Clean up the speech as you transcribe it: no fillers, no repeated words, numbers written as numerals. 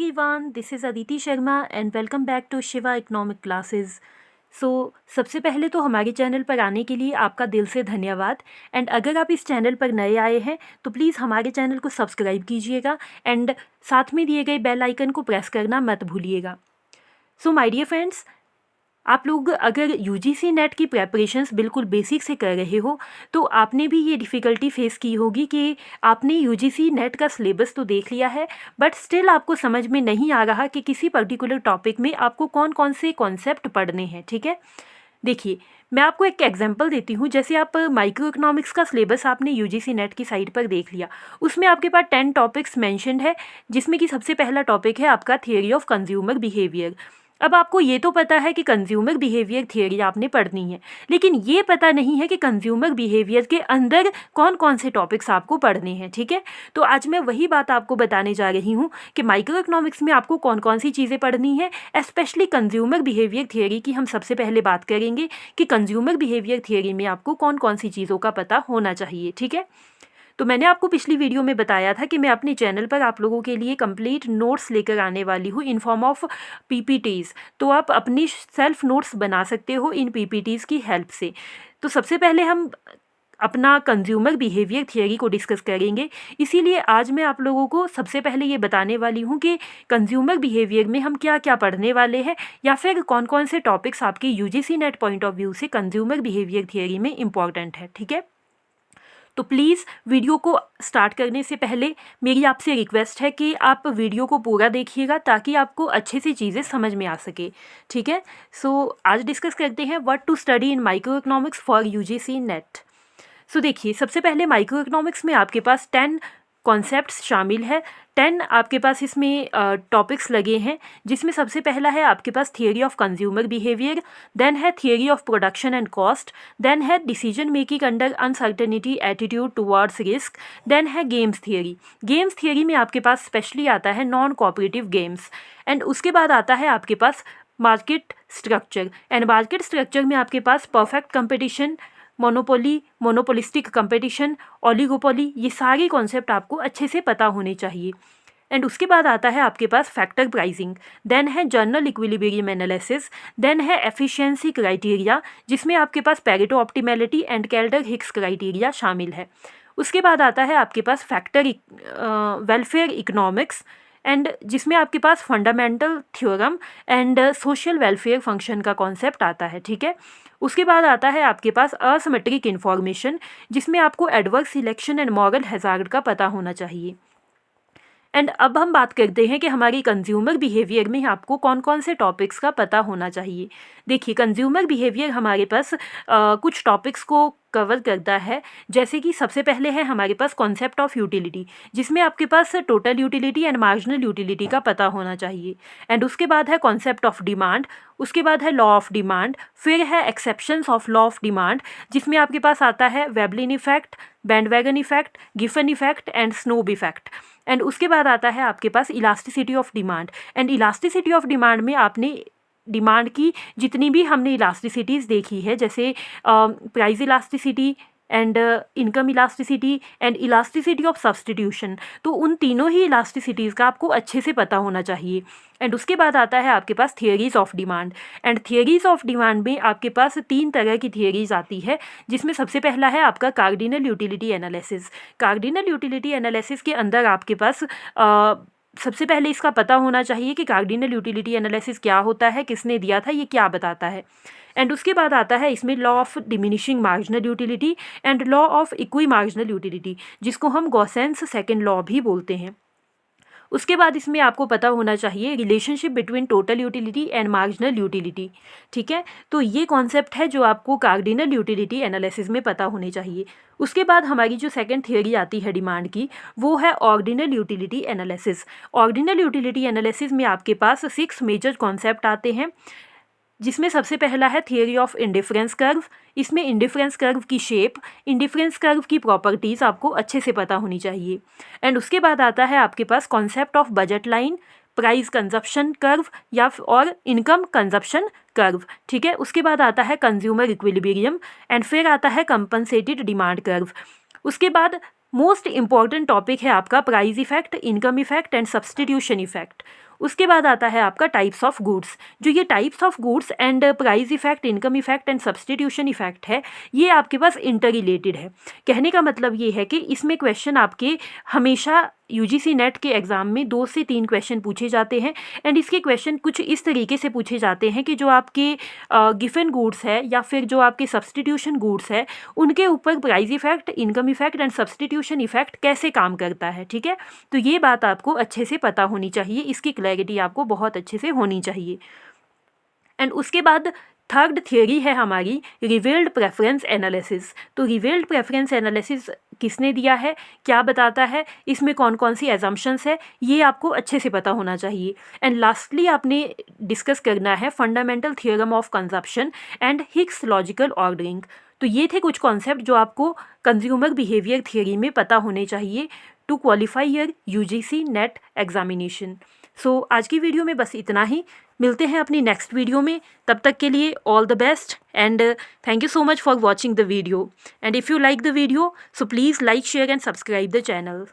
everyone, this is Aditi Sharma and welcome back to Shiva Economic Classes. सबसे पहले तो हमारे चैनल पर आने के लिए आपका दिल से धन्यवाद एंड अगर आप इस चैनल पर नए आए हैं तो प्लीज़ हमारे चैनल को सब्सक्राइब कीजिएगा एंड साथ में दिए गए बेल आइकन को प्रेस करना मत भूलिएगा। माय डियर फ्रेंड्स, आप लोग अगर यूजीसी नेट की प्रेपरेशंस बिल्कुल बेसिक से कर रहे हो तो आपने भी ये डिफ़िकल्टी फेस की होगी कि आपने यूजीसी नेट का सिलेबस तो देख लिया है बट स्टिल आपको समझ में नहीं आ रहा कि किसी पर्टिकुलर टॉपिक में आपको कौन कौन से कॉन्सेप्ट पढ़ने हैं। ठीक है, देखिए मैं आपको एक एग्जांपल देती हूँ। जैसे आप माइक्रो इकोनॉमिक्स का सिलेबस आपने यूजीसी नेट की साइट पर देख लिया, उसमें आपके पास 10 टॉपिक्स मेंशन्ड है जिसमें कि सबसे पहला टॉपिक है आपका थियरी ऑफ कंज्यूमर बिहेवियर। अब आपको ये तो पता है कि कंज्यूमर बिहेवियर थियरी आपने पढ़नी है, लेकिन ये पता नहीं है कि कंज्यूमर बिहेवियर के अंदर कौन कौन से टॉपिक्स आपको पढ़ने हैं। ठीक है, तो आज मैं वही बात आपको बताने जा रही हूँ कि माइक्रो इकोनॉमिक्स में आपको कौन कौन सी चीज़ें पढ़नी है। स्पेशली कंज्यूमर बिहेवियर थियरी की हम सबसे पहले बात करेंगे कि कंज्यूमर बिहेवियर थियरी में आपको कौन कौन सी चीज़ों का पता होना चाहिए। ठीक है, तो मैंने आपको पिछली वीडियो में बताया था कि मैं अपने चैनल पर आप लोगों के लिए कंप्लीट नोट्स लेकर आने वाली हूँ इन फॉर्म ऑफ पीपीटीज़। तो आप अपनी सेल्फ नोट्स बना सकते हो इन पीपीटीज़ की हेल्प से। तो सबसे पहले हम अपना कंज्यूमर बिहेवियर थियरी को डिस्कस करेंगे, इसीलिए आज मैं आप लोगों को सबसे पहले ये बताने वाली हूँ कि कंज्यूमर बिहेवियर में हम क्या क्या पढ़ने वाले हैं या फिर कौन कौन से टॉपिक्स आपके UGC net point of view से कंज्यूमर बिहेवियर थियरी में इंपॉर्टेंट है। ठीक है, तो प्लीज़ वीडियो को स्टार्ट करने से पहले मेरी आपसे रिक्वेस्ट है कि आप वीडियो को पूरा देखिएगा ताकि आपको अच्छे से चीज़ें समझ में आ सके। ठीक है, आज डिस्कस करते हैं what to study in micro economics for UGC NET. देखिए सबसे पहले माइक्रो इकोनॉमिक्स में आपके पास 10 कॉन्सेप्ट्स शामिल है। 10 आपके पास इसमें टॉपिक्स लगे हैं, जिसमें सबसे पहला है आपके पास theory of consumer behaviour, then है theory of production and cost, then है decision making under uncertainty attitude towards risk, then है गेम्स थियरी। गेम्स थियरी में आपके पास स्पेशली आता है नॉन कोऑपरेटिव गेम्स एंड उसके बाद आता है आपके पास market structure and market structure में आपके पास perfect competition, monopoly, monopolistic competition, oligopoly, ये सारे कॉन्सेप्ट आपको अच्छे से पता होने चाहिए। एंड उसके बाद आता है आपके पास फैक्टर प्राइसिंग, देन है जर्नल इक्विलिब्रियम एनालिसिस, देन है एफिशिएंसी क्राइटेरिया जिसमें आपके पास Pareto optimality and Kaldor Hicks criteria शामिल है। उसके बाद आता है आपके पास फैक्टर वेलफेयर इकोनॉमिक्स एंड जिसमें आपके पास fundamental theorem and social welfare function का कॉन्सेप्ट आता है। ठीक है, उसके बाद आता है आपके पास असिमेट्रिक इन्फॉर्मेशन जिसमें आपको adverse selection and moral hazard का पता होना चाहिए। एंड अब हम बात करते हैं कि हमारी कंज्यूमर बिहेवियर में आपको कौन कौन से टॉपिक्स का पता होना चाहिए। देखिए कंज्यूमर बिहेवियर हमारे पास कुछ टॉपिक्स को कवर करता है, जैसे कि सबसे पहले है हमारे पास कॉन्सेप्ट ऑफ यूटिलिटी जिसमें आपके पास total utility and marginal utility का पता होना चाहिए। एंड उसके बाद है कॉन्सेप्ट ऑफ डिमांड, उसके बाद है लॉ ऑफ डिमांड, फिर है exceptions of law of demand जिसमें आपके पास आता है Veblen effect, bandwagon effect, Giffen effect and snob effect. And उसके बाद आता है आपके पास elasticity of demand and elasticity of demand में आपने डिमांड की जितनी भी हमने इलास्टिसिटीज़ देखी है, जैसे price elasticity and income elasticity and elasticity of substitution, तो उन तीनों ही इलास्टिसिटीज़ का आपको अच्छे से पता होना चाहिए। एंड उसके बाद आता है आपके पास theories of demand and theories of demand में आपके पास 3 तरह की थियरीज़ आती है, जिसमें सबसे पहला है आपका cardinal utility analysis. Cardinal utility analysis के अंदर आपके पास सबसे पहले इसका पता होना चाहिए कि कार्डिनल यूटिलिटी एनालिसिस क्या होता है, किसने दिया था, ये क्या बताता है। एंड उसके बाद आता है इसमें law of diminishing marginal utility and law of equi marginal utility जिसको हम गॉसेंस सेकेंड लॉ भी बोलते हैं। उसके बाद इसमें आपको पता होना चाहिए relationship between total utility and marginal utility. ठीक है, तो ये कॉन्सेप्ट है जो आपको कार्डिनल यूटिलिटी एनालिसिस में पता होने चाहिए। उसके बाद हमारी जो सेकंड थियरी आती है डिमांड की, वो है ordinal utility analysis. Ordinal utility analysis में आपके पास 6 मेजर कॉन्सेप्ट आते हैं, जिसमें सबसे पहला है थियरी ऑफ इंडिफरेंस कर्व। इसमें इंडिफरेंस कर्व की शेप, इंडिफरेंस कर्व की प्रॉपर्टीज़ आपको अच्छे से पता होनी चाहिए। एंड उसके बाद आता है आपके पास concept of budget line, price consumption curve या और इनकम कंजप्शन कर्व। ठीक है, उसके बाद आता है कंज्यूमर इक्विलिब्रियम एंड फिर आता है कंपनसेटेड डिमांड कर्व। उसके बाद मोस्ट इम्पॉर्टेंट टॉपिक है आपका price effect, income effect and substitution effect. उसके बाद आता है आपका टाइप्स ऑफ गुड्स। जो ये types of goods and price effect, income effect and substitution effect है, ये आपके पास इंटर रिलेटेड है। कहने का मतलब ये है कि इसमें क्वेश्चन आपके हमेशा यूजीसी नेट के एग्ज़ाम में 2 से 3 क्वेश्चन पूछे जाते हैं एंड इसके क्वेश्चन कुछ इस तरीके से पूछे जाते हैं कि जो आपके गिवन गुड्स है या फिर जो आपके सब्सटीट्यूशन गुड्स है, उनके ऊपर price effect, income effect and substitution effect कैसे काम करता है। ठीक है, तो ये बात आपको अच्छे से पता होनी चाहिए, इसकी क्लैरिटी आपको बहुत अच्छे से होनी चाहिए। एंड उसके बाद थर्ड थियोरी है हमारी रिवील्ड प्रेफरेंस एनालिसिस। तो रिवील्ड प्रेफरेंस एनालिसिस किसने दिया है, क्या बताता है, इसमें कौन कौन सी एजम्पशंस है, ये आपको अच्छे से पता होना चाहिए। एंड लास्टली आपने डिस्कस करना है fundamental theorem of consumption and Hicks logical ordering. तो ये थे कुछ कॉन्सेप्ट जो आपको कंज्यूमर बिहेवियर थियोरी में पता होने चाहिए to qualify your UGC NET examination. So आज की वीडियो में बस इतना ही, मिलते हैं अपनी नेक्स्ट वीडियो में। तब तक के लिए all the best and thank you so much for watching the video. And if you like the video so please like, share and subscribe the channel.